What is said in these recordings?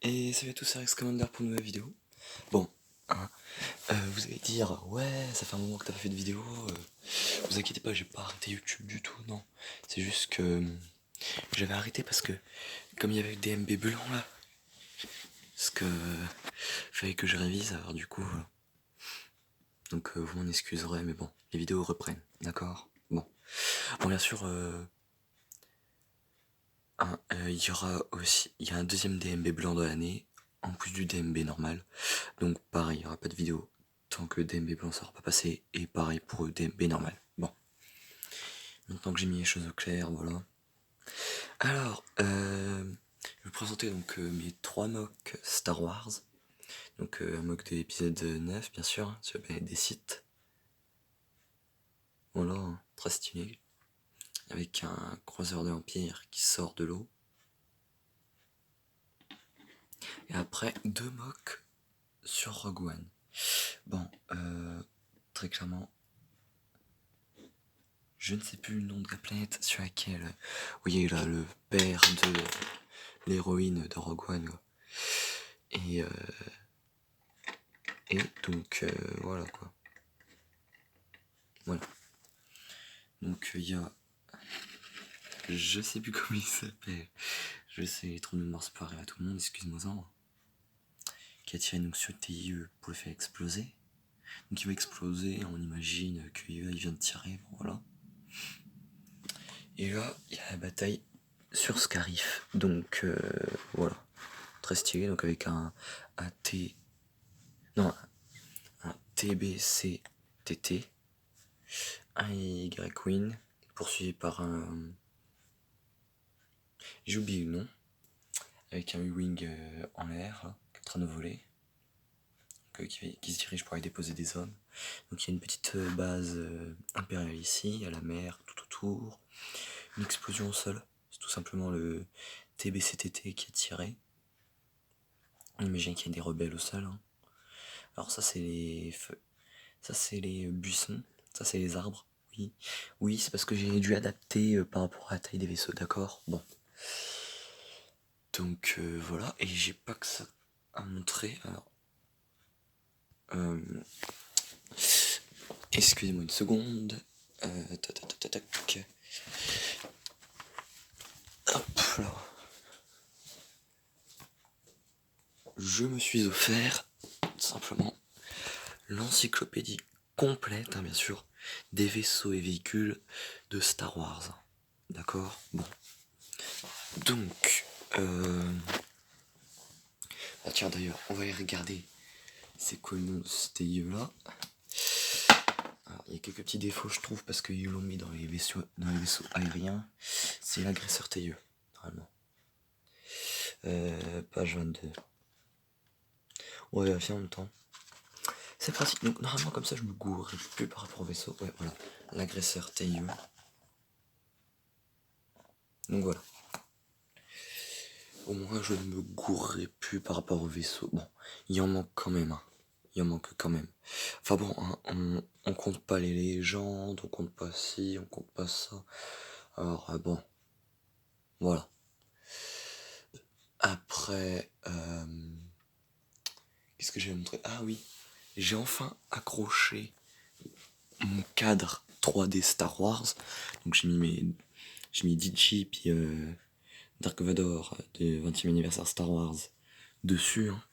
Et salut à tous, c'est Rex Commander pour une nouvelle vidéo. Bon, hein, vous allez dire, ouais, ça fait un moment que t'as pas fait de vidéo, vous inquiétez pas, j'ai pas arrêté YouTube du tout, non. C'est juste que j'avais arrêté parce que, comme il y avait le DMB blanc là, parce que fallait que je révise, alors du coup, donc vous m'en excuserez, mais bon, les vidéos reprennent, d'accord. Bon, bien sûr, il y aura aussi, il y a un deuxième DMB blanc dans l'année, en plus du DMB normal. Donc pareil, il n'y aura pas de vidéo tant que le DMB blanc sera pas passé, et pareil pour le DMB normal. Bon, maintenant que j'ai mis les choses au clair, voilà. Alors, je vais vous présenter donc mes 3 mocks Star Wars. Donc un mock de l'épisode 9 bien sûr, hein, sur des sites. Voilà, hein, très stylé. Avec un croiseur de l'Empire qui sort de l'eau. Et après, 2 mocks sur Rogue One. Bon, très clairement, je ne sais plus le nom de la planète sur laquelle, vous voyez là, le père de l'héroïne de Rogue One. Et donc, voilà quoi. Voilà. Donc, il y a... Je sais plus comment il s'appelle. Je sais, les trous de mémoire, ça peut arriver à tout le monde, excuse-moi-en. Qui a tiré donc sur le TIE pour le faire exploser. Donc, il va exploser, on imagine qu'il vient de tirer, bon, voilà. Et là, il y a la bataille sur Scarif. Donc, voilà. Très stylé, donc avec un TBCTT, un Y-Wing, poursuivi par un... J'ai oublié le nom, avec un U-Wing en l'air, là, qui est en train de voler, donc, qui se dirige pour aller déposer des hommes. Donc il y a une petite base impériale ici, à la mer, tout autour, une explosion au sol, c'est tout simplement le TBCTT qui est tiré. On imagine qu'il y a des rebelles au sol, hein. Alors ça c'est les feux, ça c'est les buissons, ça c'est les arbres. Oui, c'est parce que j'ai dû adapter par rapport à la taille des vaisseaux, d'accord. Bon. Donc voilà, et j'ai pas que ça à montrer. Alors, excusez-moi une seconde. Tac. Hop là. Je me suis offert tout simplement l'encyclopédie complète, hein, bien sûr, des vaisseaux et véhicules de Star Wars. D'accord. Bon. Donc, ah tiens d'ailleurs, on va y regarder. C'est quoi le nom de ce TIE là? Alors, il y a quelques petits défauts je trouve parce qu'ils l'ont mis dans les vaisseaux aériens. C'est l'agresseur TIE, normalement. Page 22. On va vérifier en même temps. C'est pratique, donc normalement comme ça je me gourrerai plus par rapport au vaisseau. Ouais voilà, l'agresseur TIE. Donc voilà. Au moins je ne me gourrerai plus par rapport au vaisseau. Bon, il en manque quand même, hein. Il en manque quand même. Enfin bon, hein, on compte pas les légendes, on compte pas ci, on compte pas ça. Alors bon, voilà. Après, qu'est-ce que j'ai montré? Ah oui, j'ai enfin accroché mon cadre 3D Star Wars. Donc j'ai mis DJ puis Dark Vador du 20e anniversaire Star Wars dessus, hein.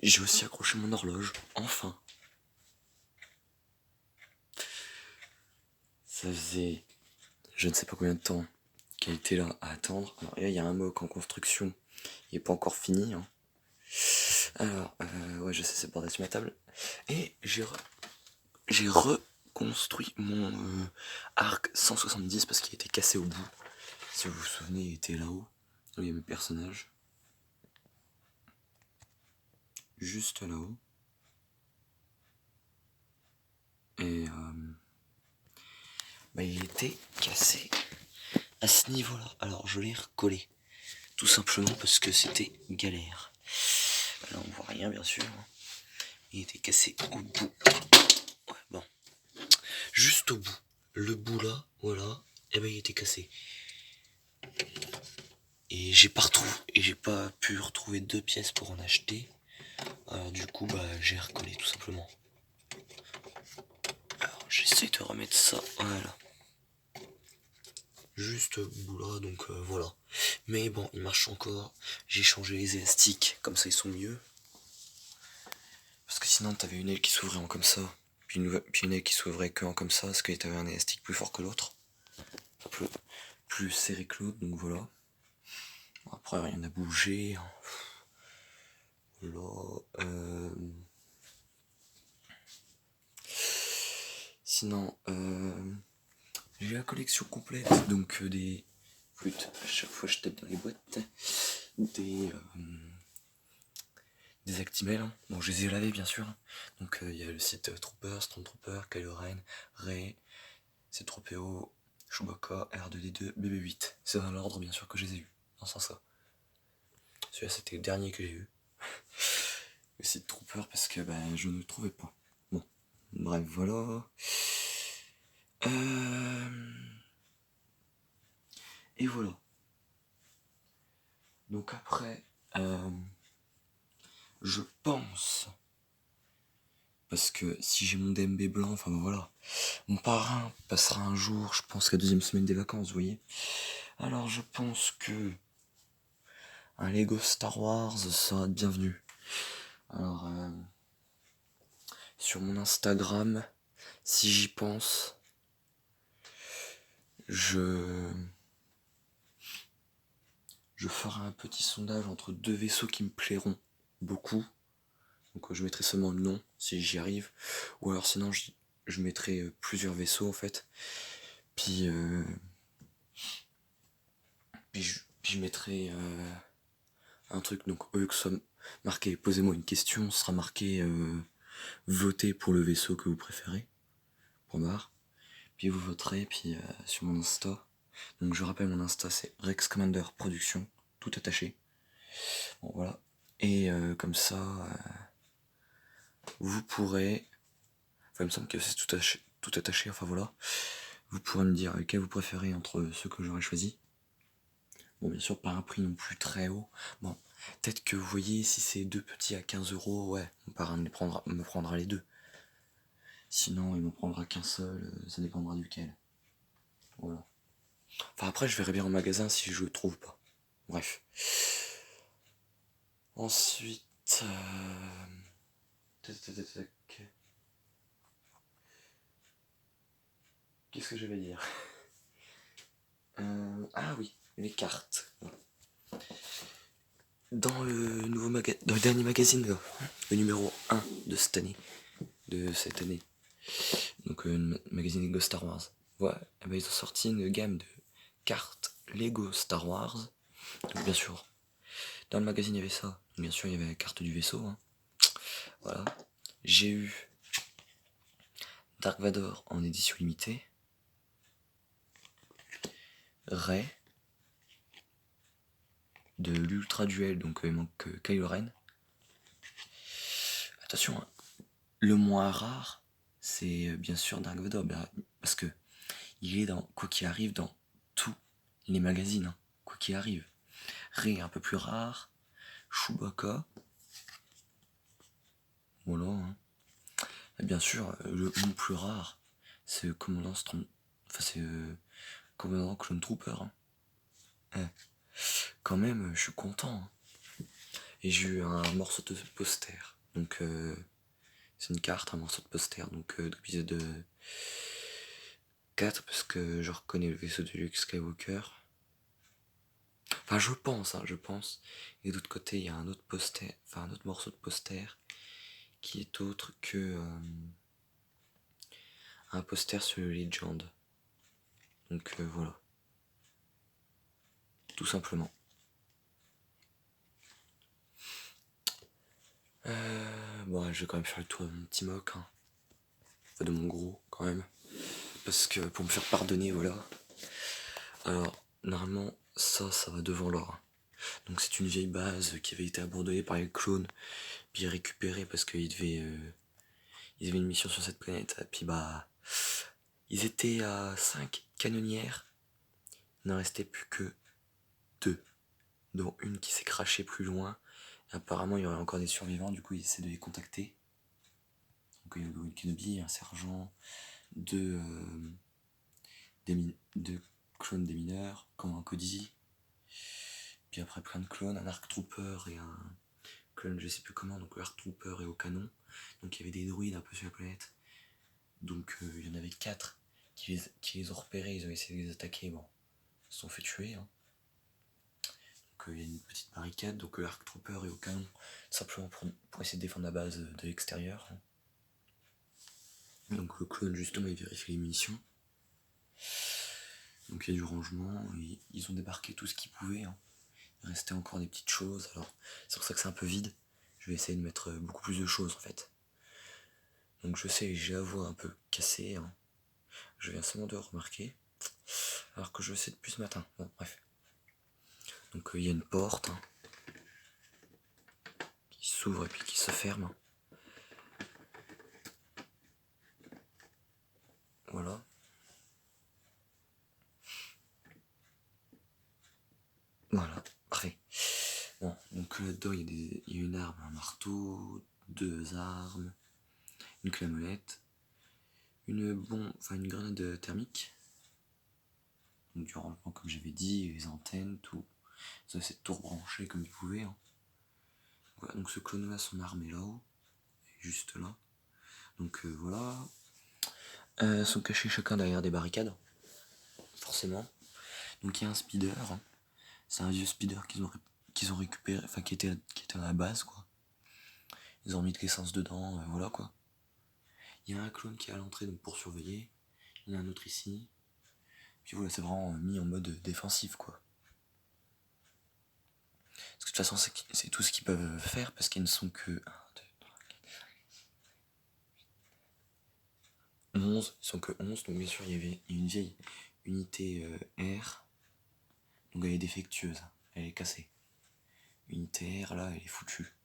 J'ai aussi accroché mon horloge, enfin. Ça faisait je ne sais pas combien de temps qu'elle était là à attendre. Alors là, il y a un mock en construction, il n'est pas encore fini, hein. Alors, ouais, je sais, c'est bordé sur ma table. Et j'ai reconstruit mon arc 170 parce qu'il était cassé au bout. Si vous vous souvenez, il était là-haut. Il y a mes personnages. Juste là-haut. Et bah, il était cassé à ce niveau-là. Alors je l'ai recollé. Tout simplement parce que c'était galère. Là on voit rien bien sûr. Il était cassé au bout. Ouais, bon. Juste au bout. Le bout là, voilà. Et ben il était cassé. Et j'ai pas pu retrouver 2 pièces pour en acheter. Alors du coup j'ai recollé tout simplement. Alors j'essaie de remettre ça, voilà. Juste là, donc voilà. Mais bon, il marche encore. J'ai changé les élastiques, comme ça ils sont mieux. Parce que sinon t'avais une aile qui s'ouvrait en comme ça, puis une aile qui s'ouvrait que en comme ça, parce que t'avais un élastique plus fort que l'autre. Plus serré que l'autre, donc voilà. Après rien n'a bougé. Voilà. Sinon, j'ai la collection complète, donc des... Putain, à chaque fois je tape dans les boîtes. Des Actimel, hein. Bon je les ai lavés bien sûr. Donc il y a le site Troopers, Stormtrooper, Kylo Ren, Rey, C3PO, Chewbacca, R2D2, BB8. C'est dans l'ordre bien sûr que je les ai eus, dans ce sens-là. Celui-là c'était le dernier que j'ai eu. Le site Trooper parce que je ne le trouvais pas. Bon, bref voilà. Et voilà. Donc après, je pense, parce que si j'ai mon DMB blanc, enfin voilà, mon parrain passera un jour, je pense la 2e semaine des vacances, vous voyez. Alors je pense que un Lego Star Wars sera bienvenu. Alors sur mon Instagram, si j'y pense, je ferai un petit sondage entre 2 vaisseaux qui me plairont beaucoup. Donc je mettrai seulement le nom si j'y arrive. Ou alors sinon je mettrai plusieurs vaisseaux en fait. Puis je mettrai un truc, donc au lieu que ce soit marqué posez-moi une question, ce sera marqué votez pour le vaisseau que vous préférez. Point barre. Puis vous voterez, puis sur mon Insta. Donc je rappelle mon Insta c'est Rex Commander Production, tout attaché. Bon voilà. Et comme ça vous pourrez. Enfin il me semble que c'est tout attaché, enfin voilà. Vous pourrez me dire lequel vous préférez entre ceux que j'aurais choisi. Bon bien sûr pas un prix non plus très haut. Bon, peut-être que vous voyez si c'est 2 petits à 15 €, ouais, mon parrain me prendra les 2. Sinon il m'en prendra qu'un seul, ça dépendra duquel. Voilà. Enfin après je verrai bien en magasin si je le trouve pas. Bref. Ensuite... Qu'est-ce que je vais dire? Ah oui, les cartes. Dans le dans le dernier magazine, là, le numéro 1 de cette année. Donc magazine Lego Star Wars. Ouais, ils ont sorti une gamme de cartes Lego Star Wars. Donc bien sûr, dans le magazine il y avait ça. Bien sûr il y avait la carte du vaisseau. Hein. Voilà. J'ai eu Dark Vador en édition limitée. Rey. De l'Ultra Duel, donc il manque Kylo Ren. Attention, hein, le moins rare, c'est bien sûr Dark Vador, parce que il est dans, quoi qu'il arrive, dans tous les magazines, hein, quoi qu'il arrive. Rey un peu plus rare, Chewbacca, voilà. Hein. Et bien sûr, le plus rare, c'est Commandant Commandant Clone Trooper. Hein. Quand même, je suis content. Hein. Et j'ai eu un morceau de poster, donc c'est une carte, un morceau de poster, donc d'épisode 4, parce que je reconnais le vaisseau de Luke Skywalker. Enfin, je pense. Et d'autre côté, il y a un autre poster, enfin un autre morceau de poster, qui est autre que un poster sur le Legend. Donc voilà. Tout simplement. Bon, je vais quand même faire le tour de mon petit mock. Hein. Enfin, de mon gros, quand même. Parce que pour me faire pardonner, voilà. Alors, normalement, ça va devant l'or. Donc c'est une vieille base qui avait été abandonnée par les clones, puis récupérée parce qu'ils devaient une mission sur cette planète. Et puis ils étaient à 5 canonnières. Il n'en restait plus que 2. dont une qui s'est crachée plus loin. Et apparemment, il y aurait encore des survivants, du coup, ils essaient de les contacter. Donc, il y a Obi-Wan Kenobi, un sergent, deux clones des mineurs, comme un Cody. Puis après, plein de clones, un Arc Trooper et un clone, je sais plus comment, donc le Arc Trooper est au canon. Donc, il y avait des druides un peu sur la planète. Donc, il y en avait 4 qui les ont repérés, ils ont essayé de les attaquer, bon, ils se sont fait tuer. Hein. Donc, il y a une petite barricade, donc le Arc Trooper est au canon, simplement pour essayer de défendre la base de l'extérieur. Hein. Donc, le clone, justement, il vérifie les munitions. Donc, il y a du rangement, ils ont débarqué tout ce qu'ils pouvaient. Hein. Il restait encore des petites choses, alors c'est pour ça que c'est un peu vide. Je vais essayer de mettre beaucoup plus de choses en fait. Donc je sais, j'ai la voix un peu cassée. Hein. Je viens seulement de remarquer. Alors que je le sais depuis ce matin. Bon, bref. Donc il y a une porte hein, qui s'ouvre et puis qui se ferme. Voilà. Voilà, parfait. Bon, donc là-dedans il y a une arme, un marteau, 2 armes, une clé à molette, une grenade thermique. Donc du rangement comme j'avais dit, les antennes, tout. Ils ont essayé de tout rebrancher comme ils pouvaient. Hein. Voilà, donc ce clone là, son arme est là-haut, juste là. Donc voilà. Sont cachés chacun derrière des barricades, forcément. Donc il y a un speeder. Hein. C'est un vieux speeder qu'ils ont récupéré, enfin qui était à la base quoi. Ils ont mis de l'essence dedans, voilà quoi. Il y a un clone qui est à l'entrée donc pour surveiller. Il y en a un autre ici. Puis voilà, c'est vraiment mis en mode défensif quoi. Parce que de toute façon c'est tout ce qu'ils peuvent faire parce qu'ils ne sont que 1, 2, 3, 4, 11. Ils sont que 11, donc bien sûr il y avait une vieille unité R. Donc elle est défectueuse, elle est cassée. Unité R là, elle est foutue.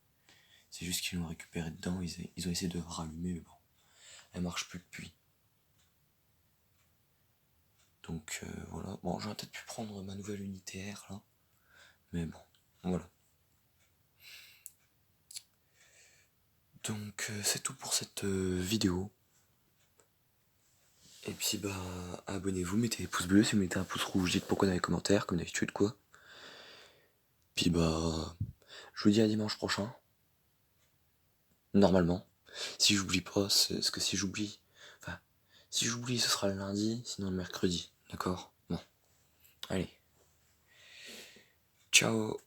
C'est juste qu'ils l'ont récupérée dedans, ils ont essayé de rallumer, mais bon, elle marche plus depuis. Donc voilà, bon j'aurais peut-être pu prendre ma nouvelle unité R là, mais bon, voilà. Donc c'est tout pour cette vidéo. Et puis bah abonnez-vous, mettez des pouces bleus, si vous mettez un pouce rouge, dites pourquoi dans les commentaires, comme d'habitude quoi. Puis bah je vous dis à dimanche prochain. Normalement. Si j'oublie pas, parce que si j'oublie, ce sera le lundi, sinon le mercredi, d'accord? Bon, allez. Ciao.